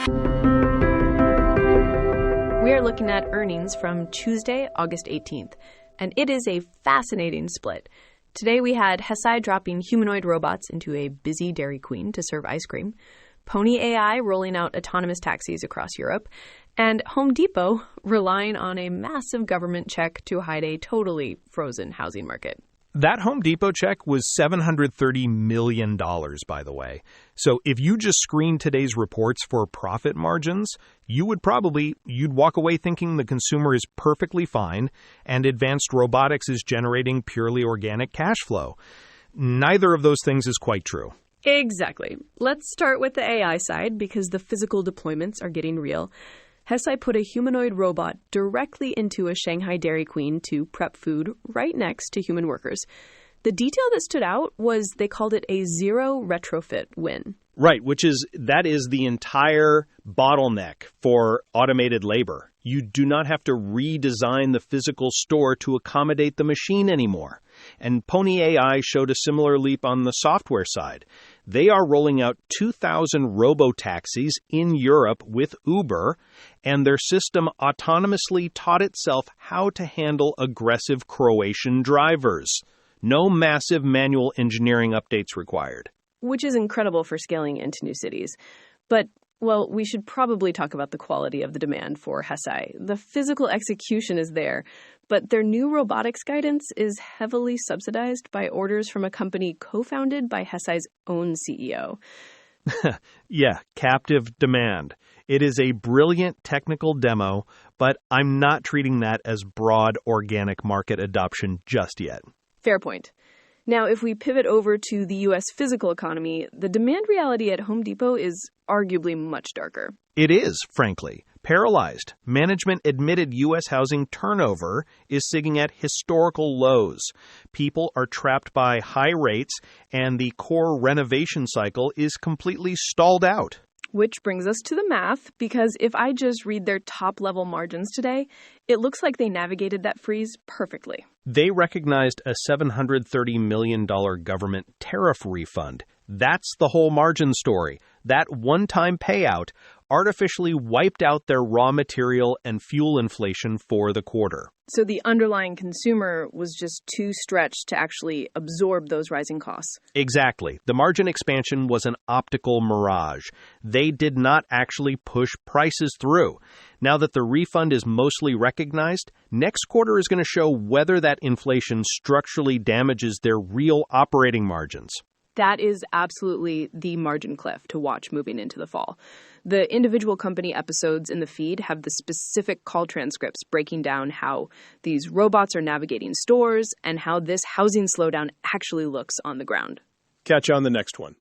We are looking at earnings from Tuesday, August 18th, and it is a fascinating split. Today we had Hesai dropping humanoid robots into a busy Dairy Queen to serve ice cream, Pony AI rolling out autonomous taxis across Europe, and Home Depot relying on a massive government check to hide a totally frozen housing market. That Home Depot check was $730 million, by the way. So if you just screened today's reports for profit margins, you'd walk away thinking the consumer is perfectly fine and advanced robotics is generating purely organic cash flow. Neither of those things is quite true. Exactly. Let's start with the AI side because the physical deployments are getting real. Hesai put a humanoid robot directly into a Shanghai Dairy Queen to prep food right next to human workers. The detail that stood out was they called it a zero retrofit win. Right, that is the entire bottleneck for automated labor. You do not have to redesign the physical store to accommodate the machine anymore. And Pony AI showed a similar leap on the software side. They are rolling out 2,000 robo-taxis in Europe with Uber, and their system autonomously taught itself how to handle aggressive Croatian drivers. No massive manual engineering updates required. Which is incredible for scaling into new cities. But, well, we should probably talk about the quality of the demand for Hesai. The physical execution is there, but their new robotics guidance is heavily subsidized by orders from a company co-founded by Hesai's own CEO. Yeah, captive demand. It is a brilliant technical demo, but I'm not treating that as broad organic market adoption just yet. Fair point. Now, if we pivot over to the U.S. physical economy, the demand reality at Home Depot is arguably much darker. It is, frankly. Paralyzed. Management admitted U.S. housing turnover is sitting at historical lows. People are trapped by high rates, and the core renovation cycle is completely stalled out. Which brings us to the math, because if I just read their top-level margins today, it looks like they navigated that freeze perfectly. They recognized a $730 million government tariff refund. That's the whole margin story. That one-time payout artificially wiped out their raw material and fuel inflation for the quarter. So the underlying consumer was just too stretched to actually absorb those rising costs. Exactly. The margin expansion was an optical mirage. They did not actually push prices through. Now that the refund is mostly recognized, next quarter is going to show whether that inflation structurally damages their real operating margins. That is absolutely the margin cliff to watch moving into the fall. The individual company episodes in the feed have the specific call transcripts breaking down how these robots are navigating stores and how this housing slowdown actually looks on the ground. Catch you on the next one.